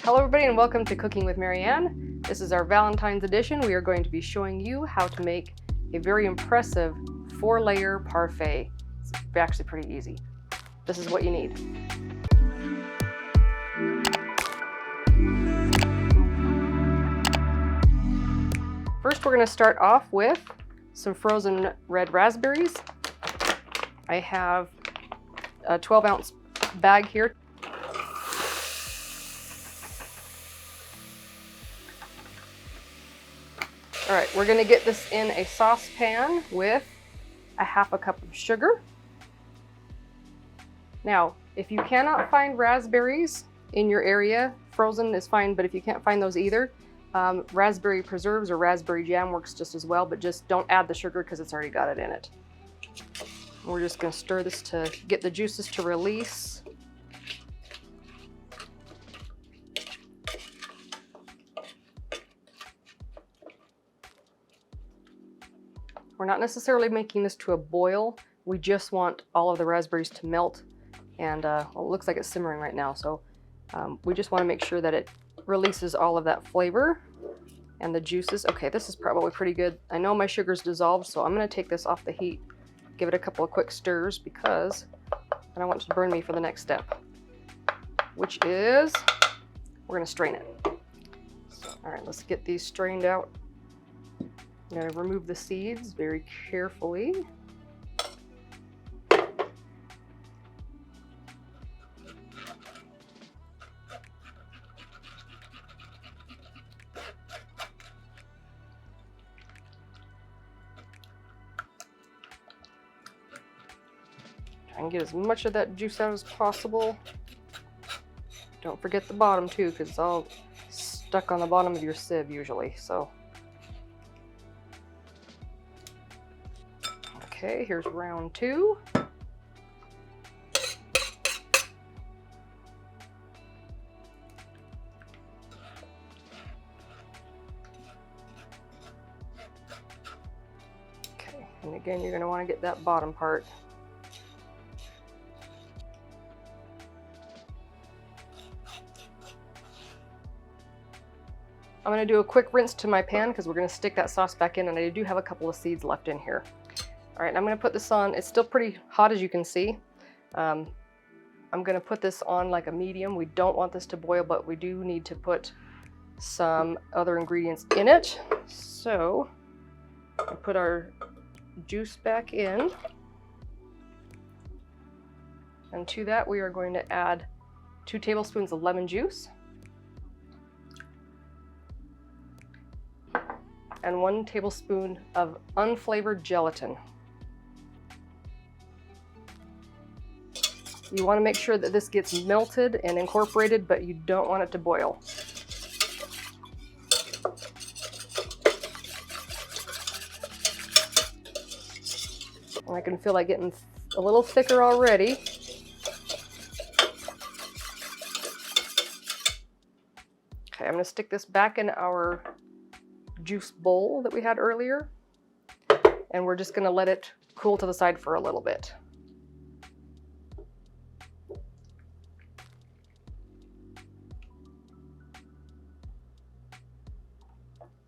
Hello everybody and welcome to Cooking with Marianne. This is our Valentine's edition. We are going to be showing you how to make a very impressive 4-layer parfait. It's actually pretty easy. This is what you need. First we're going to start off with some frozen red raspberries. I have a 12-ounce bag here. All right, we're gonna get this in a saucepan with a half a cup of sugar. Now, if you cannot find raspberries in your area, frozen is fine, but if you can't find those either, raspberry preserves or raspberry jam works just as well, but just don't add the sugar because it's already got it in it. We're just gonna stir this to get the juices to release. We're not necessarily making this to a boil. We just want all of the raspberries to melt, and well, it looks like it's simmering right now, so we just want to make sure that it releases all of that flavor and the juices. Okay, this is probably pretty good. I know my sugar's dissolved, so I'm going to take this off the heat, give it a couple of quick stirs because I don't want it to burn me for the next step, which is we're going to strain it. All right, let's get these strained out. I'm going to remove the seeds very carefully. Try and get as much of that juice out as possible. Don't forget the bottom too, because it's all stuck on the bottom of your sieve usually. So. Okay, here's round 2. Okay, and again, you're going to want to get that bottom part. I'm going to do a quick rinse to my pan because we're going to stick that sauce back in, and I do have a couple of seeds left in here. All right, I'm going to put this on. It's still pretty hot, as you can see. I'm going to put this on like a medium. We don't want this to boil, but we do need to put some other ingredients in it. So we put our juice back in. And to that, we are going to add 2 tablespoons of lemon juice and 1 tablespoon of unflavored gelatin. You want to make sure that this gets melted and incorporated, but you don't want it to boil. And I can feel like getting a little thicker already. Okay, I'm going to stick this back in our juice bowl that we had earlier, and we're just going to let it cool to the side for a little bit.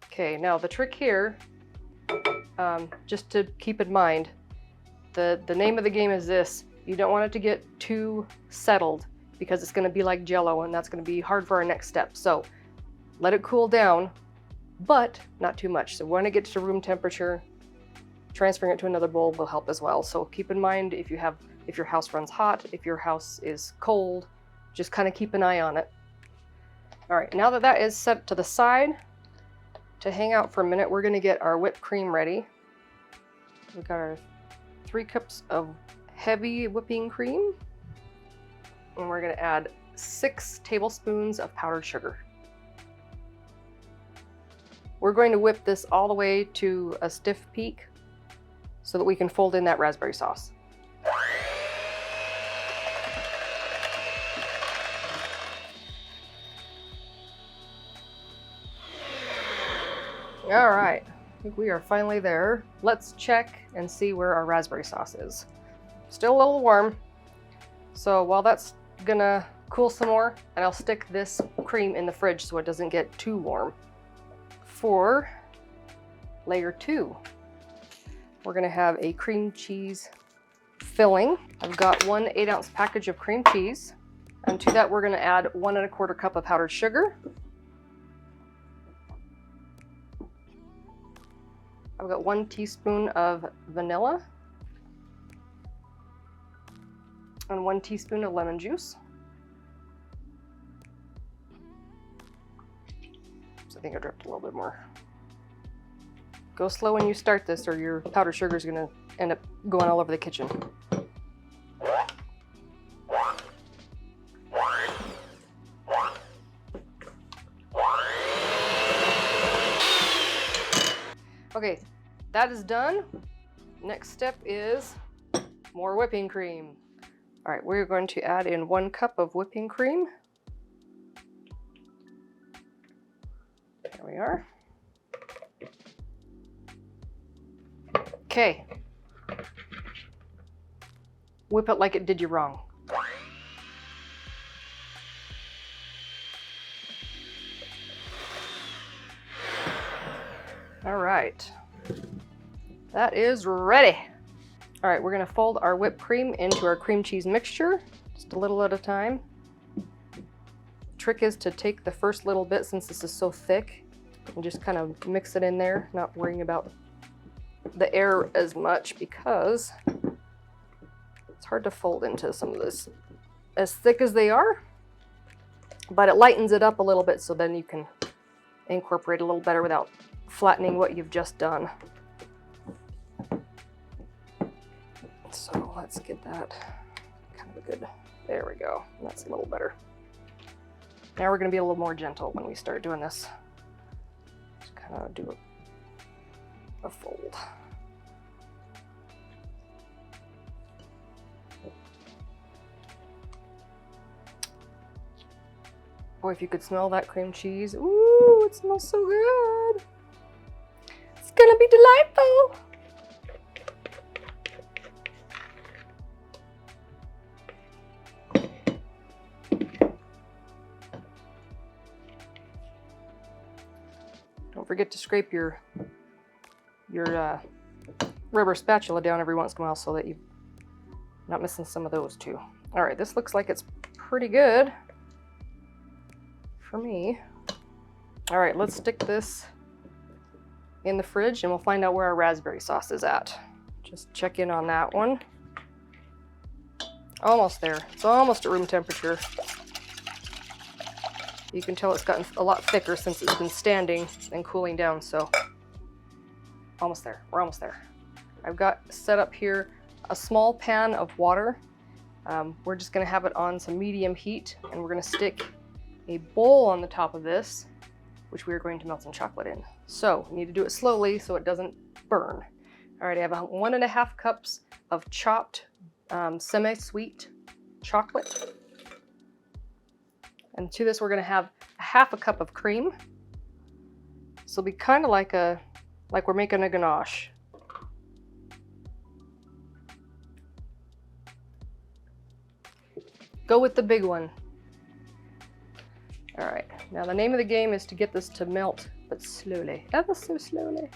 Okay, now the trick here, just to keep in mind, the name of the game is this. You don't want it to get too settled because it's going to be like Jell-O, and that's going to be hard for our next step. So let it cool down, but not too much. So when it gets to room temperature, transferring it to another bowl will help as well. So keep in mind if your house runs hot, if your house is cold, just kind of keep an eye on it. All right, now that that is set to the side, to hang out for a minute, we're going to get our whipped cream ready. We've got our 3 cups of heavy whipping cream, and we're going to add 6 tablespoons of powdered sugar. We're going to whip this all the way to a stiff peak so that we can fold in that raspberry sauce. All right, I think we are finally there. Let's check and see where our raspberry sauce is. Still a little warm. So while that's gonna cool some more, and I'll stick this cream in the fridge so it doesn't get too warm. For layer 2, we're gonna have a cream cheese filling. I've got 1 8-ounce package of cream cheese, and to that we're gonna add 1 1/4 cup of powdered sugar. I've got 1 teaspoon of vanilla and 1 teaspoon of lemon juice. So I think I dropped a little bit more. Go slow when you start this or your powdered sugar is gonna end up going all over the kitchen. Okay, that is done. Next step is more whipping cream. All right, we're going to add in 1 cup of whipping cream. There we are. Okay. Whip it like it did you wrong. All right, that is ready. All right, we're gonna fold our whipped cream into our cream cheese mixture, just a little at a time. Trick is to take the first little bit, since this is so thick, and just kind of mix it in there, not worrying about the air as much because it's hard to fold into some of this as thick as they are, but it lightens it up a little bit so then you can incorporate a little better without flattening what you've just done. So let's get that kind of a good, there we go, that's a little better. Now we're going to be a little more gentle when we start doing this. Just kind of do a fold. Boy, if you could smell that cream cheese, ooh, it smells so good. It's gonna be delightful. Don't forget to scrape your rubber spatula down every once in a while so that you're not missing some of those too. All right, this looks like it's pretty good for me. All right, let's stick this in the fridge and we'll find out where our raspberry sauce is at. Just check in on that one. Almost there. It's almost at room temperature. You can tell it's gotten a lot thicker since it's been standing and cooling down, so almost there. We're almost there. I've got set up here a small pan of water. We're just gonna have it on some medium heat, and we're gonna stick a bowl on the top of this, which we are going to melt some chocolate in. So we need to do it slowly so it doesn't burn. All right, I have 1.5 cups of chopped semi-sweet chocolate. And to this, we're gonna have 1/2 cup of cream. So it'll be kind of like we're making a ganache. Go with the big one. All right, now the name of the game is to get this to melt, but slowly, ever so slowly.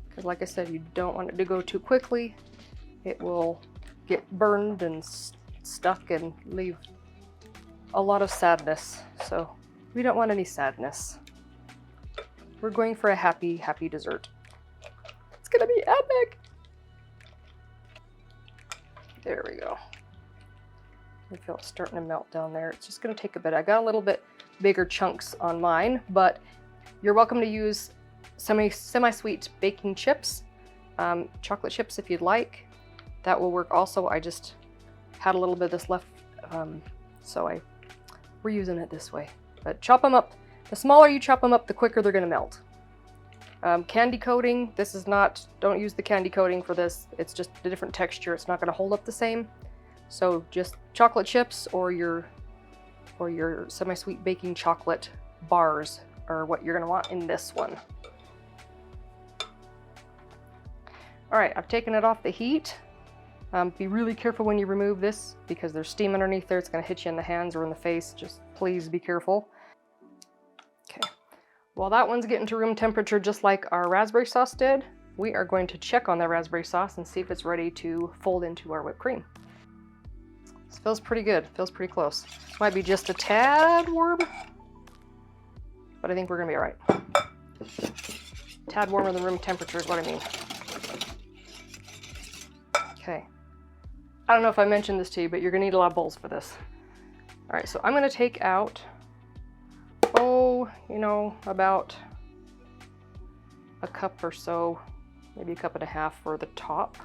Because like I said, you don't want it to go too quickly. It will get burned and stuck and leave a lot of sadness. So we don't want any sadness. We're going for a happy, happy dessert. It's gonna be epic. There we go. I feel it starting to melt down there. It's just gonna take a bit. I got a little bit bigger chunks on mine, but you're welcome to use semi-sweet baking chips, chocolate chips if you'd like. That will work also. I just had a little bit of this left, so we're using it this way. But chop them up. The smaller you chop them up, the quicker they're gonna melt. Candy coating, this is not, don't use the candy coating for this. It's just a different texture. It's not gonna hold up the same. So just chocolate chips or your semi-sweet baking chocolate bars are what you're gonna want in this one. All right, I've taken it off the heat. Be really careful when you remove this because there's steam underneath there. It's going to hit you in the hands or in the face. Just please be careful. Okay, while that one's getting to room temperature just like our raspberry sauce did, we are going to check on that raspberry sauce and see if it's ready to fold into our whipped cream. This feels pretty good. Feels pretty close. Might be just a tad warm, but I think we're going to be all right. Tad warmer than room temperature is what I mean. Okay. I don't know if I mentioned this to you, but you're going to need a lot of bowls for this. All right, so I'm going to take out, about a cup or so, maybe a cup and a half for the top,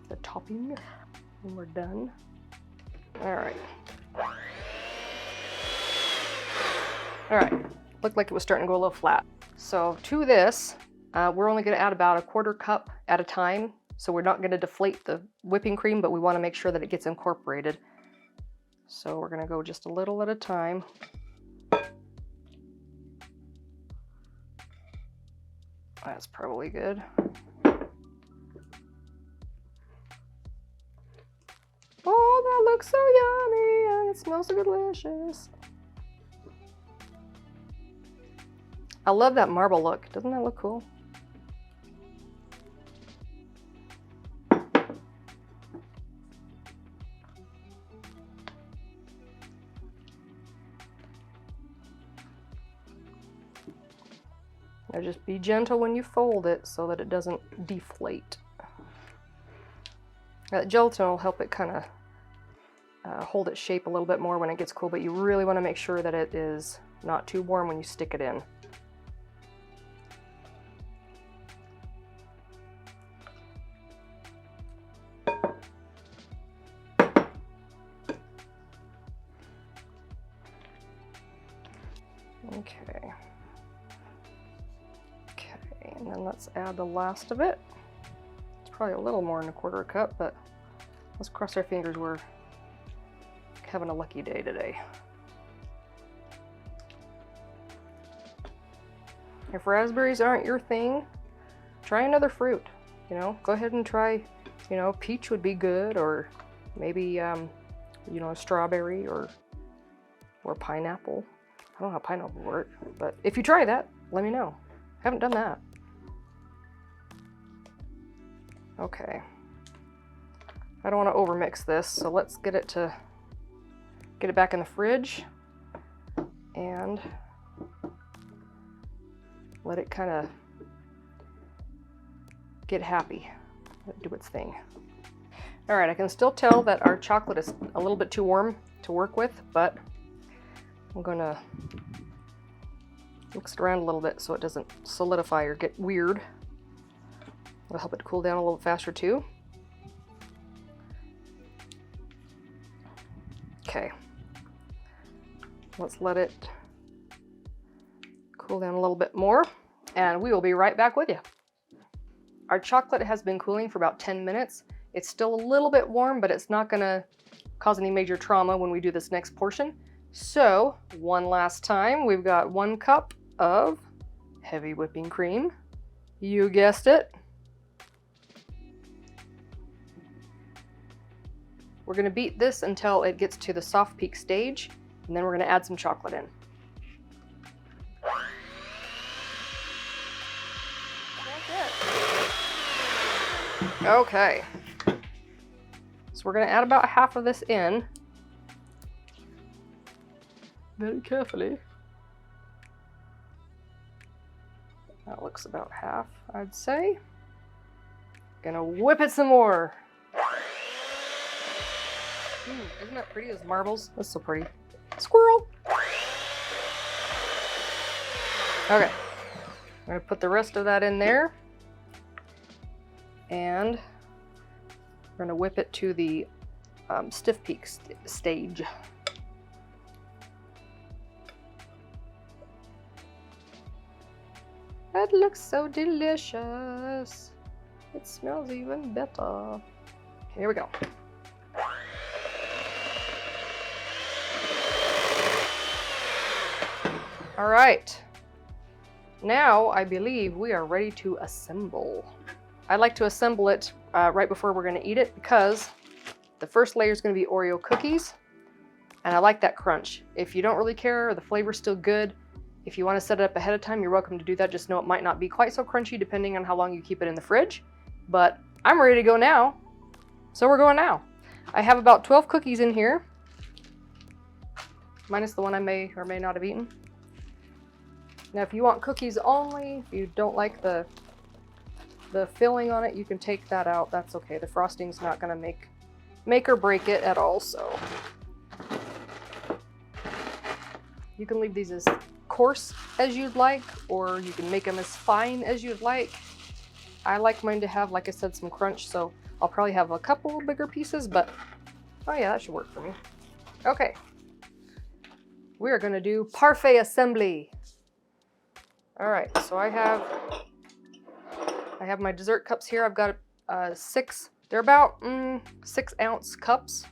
the topping, when we're done. All right. All right, looked like it was starting to go a little flat. So to this, we're only going to add about a quarter cup at a time. So we're not going to deflate the whipping cream, but we want to make sure that it gets incorporated. So we're going to go just a little at a time. That's probably good. Oh, that looks so yummy and it smells so delicious. I love that marble look. Doesn't that look cool? Now just be gentle when you fold it so that it doesn't deflate. That gelatin will help it kind of hold its shape a little bit more when it gets cool, but you really want to make sure that it is not too warm when you stick it in. Okay. Okay, and then let's add the last of it. It's probably a little more than a quarter cup, but let's cross our fingers we're having a lucky day today. If raspberries aren't your thing, try another fruit. Go ahead and try, peach would be good, or maybe, a strawberry or pineapple. I don't know how pineapple would work, but if you try that, let me know. I haven't done that. Okay. I don't want to overmix this, so let's get it back in the fridge and let it kind of get happy, do its thing. All right, I can still tell that our chocolate is a little bit too warm to work with, but I'm gonna mix it around a little bit so it doesn't solidify or get weird. It'll help it cool down a little faster too. Okay, let's let it cool down a little bit more and we will be right back with you. Our chocolate has been cooling for about 10 minutes. It's still a little bit warm, but it's not gonna cause any major trauma when we do this next portion. So, one last time, we've got 1 cup of heavy whipping cream. You guessed it. We're going to beat this until it gets to the soft peak stage, and then we're going to add some chocolate in. Okay. So we're going to add about half of this in. Very carefully. That looks about half, I'd say. Gonna whip it some more. Isn't that pretty as marbles? That's so pretty. Squirrel! Okay. I'm gonna put the rest of that in there. And we're gonna whip it to the stiff peak stage. That looks so delicious. It smells even better. Here we go. All right. Now I believe we are ready to assemble. I like to assemble it right before we're going to eat it because the first layer is going to be Oreo cookies, and I like that crunch. If you don't really care or the flavor's still good, if you want to set it up ahead of time, you're welcome to do that. Just know it might not be quite so crunchy depending on how long you keep it in the fridge. But I'm ready to go now, so we're going now. I have about 12 cookies in here, minus the one I may or may not have eaten. Now, if you want cookies only, if you don't like the filling on it, you can take that out. That's okay. The frosting's not going to make or break it at all, so you can leave these as coarse as you'd like, or you can make them as fine as you'd like. I like mine to have, like I said, some crunch, so I'll probably have a couple bigger pieces, but oh yeah, that should work for me. Okay, we are going to do Parfait assembly. All right, so I have my dessert cups here. I've got 6. They're about 6-ounce cups.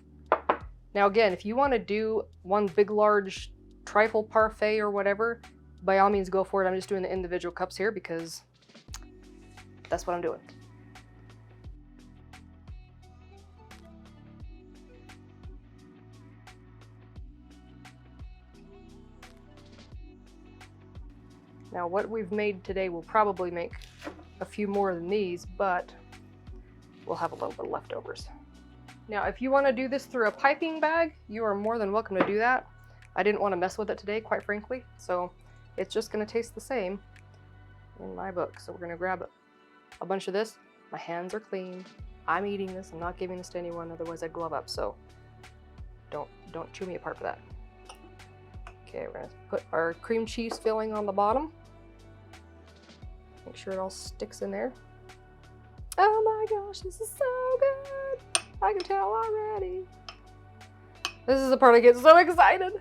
Now again, if you want to do one big large trifle parfait or whatever, by all means go for it. I'm just doing the individual cups here because that's what I'm doing. Now what we've made today will probably make a few more than these, but we'll have a little bit of leftovers. Now if you want to do this through a piping bag, you are more than welcome to do that. I didn't want to mess with it today, quite frankly, so it's just going to taste the same in my book. So we're going to grab a bunch of this. My hands are clean. I'm eating this. I'm not giving this to anyone, otherwise I'd glove up, so don't chew me apart for that. Okay, we're going to put our cream cheese filling on the bottom. Make sure it all sticks in there. Oh my gosh, this is so good! I can tell already. This is the part I get so excited.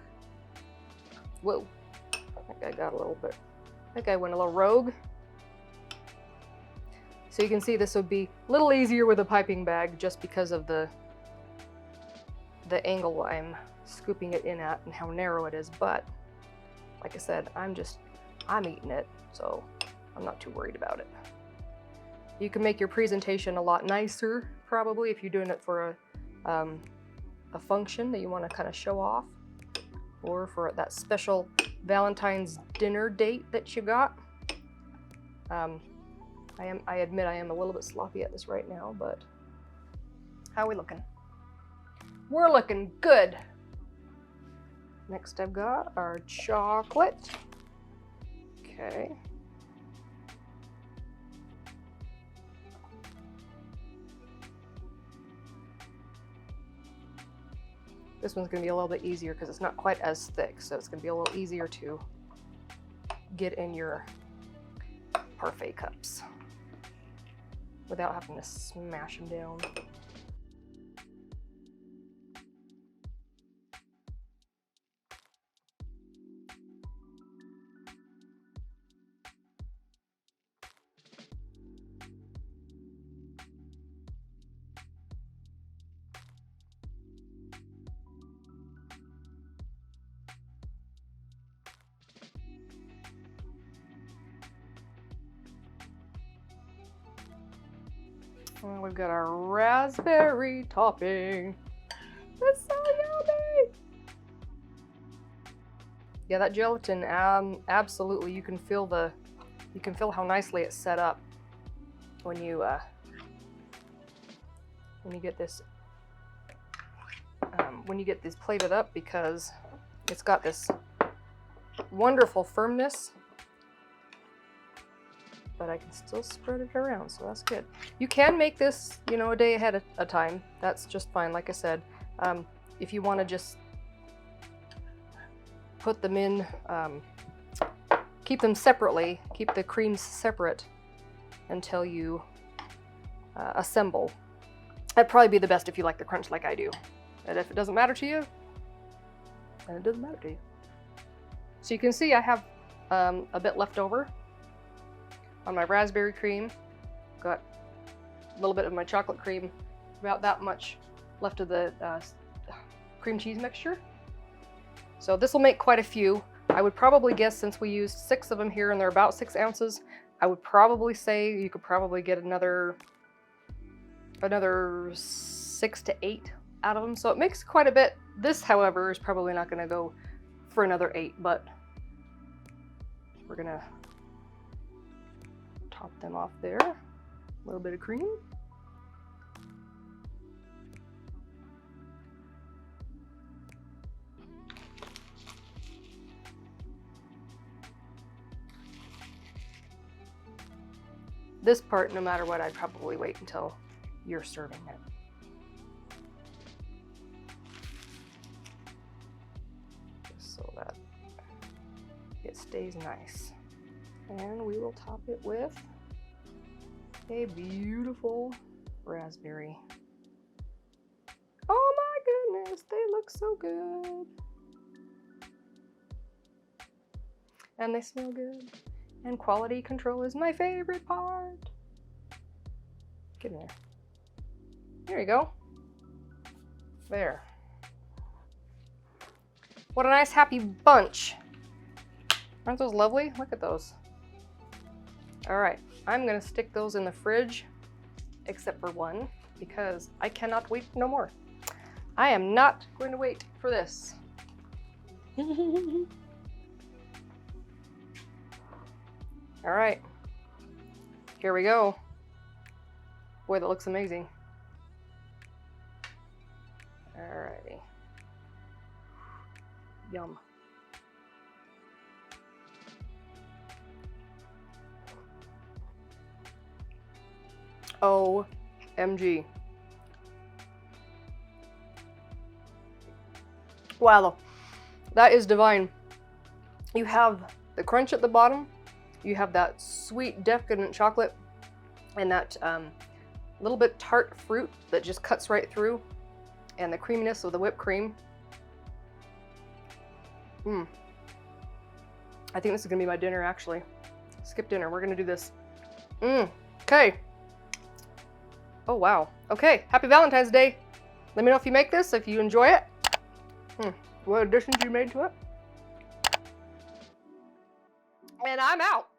Whoa, I think I got a little bit. I think I went a little rogue. So you can see this would be a little easier with a piping bag just because of the angle I'm scooping it in at and how narrow it is. But like I said, I'm eating it, so I'm not too worried about it. You can make your presentation a lot nicer, probably, if you're doing it for a function that you want to kind of show off, or for that special Valentine's dinner date that you got. I admit I am a little bit sloppy at this right now, but how are we looking? We're looking good. Next I've got our chocolate. Okay. This one's going to be a little bit easier because it's not quite as thick, so it's going to be a little easier to get in your parfait cups without having to smash them down. Well, we've got our raspberry topping. That's so yummy! Yeah, that gelatin, absolutely. You can feel how nicely it's set up when you get this plated up, because it's got this wonderful firmness. But I can still spread it around, so that's good. You can make this, a day ahead of time. That's just fine, like I said. If you want to just put them in, keep them separately, keep the creams separate until you assemble. That'd probably be the best if you like the crunch like I do. And if it doesn't matter to you, then it doesn't matter to you. So you can see I have a bit left over on my raspberry cream. Got a little bit of my chocolate cream, about that much left of the cream cheese mixture. So this will make quite a few. I would probably guess, since we used 6 of them here and they're about 6 ounces, I would probably say you could probably get another 6 to 8 out of them. So it makes quite a bit. This, however, is probably not going to go for another 8, but we're going to top them off there. A little bit of cream. This part, no matter what, I'd probably wait until you're serving it. Just so that it stays nice. And we will top it with a beautiful raspberry. Oh my goodness, they look so good. And they smell good. And quality control is my favorite part. Get in there. There you go. There. What a nice happy bunch. Aren't those lovely? Look at those. All right, I'm gonna stick those in the fridge, except for one, because I cannot wait no more. I am not going to wait for this. All right, here we go. Boy, that looks amazing. Alrighty. Yum. OMG. Wow, that is divine. You have the crunch at the bottom. You have that sweet, decadent chocolate and that little bit tart fruit that just cuts right through, and the creaminess of the whipped cream. I think this is gonna be my dinner, actually. Skip dinner, we're gonna do this. Okay. Oh, wow. Okay, happy Valentine's Day. Let me know if you make this, if you enjoy it. What additions you made to it. And I'm out.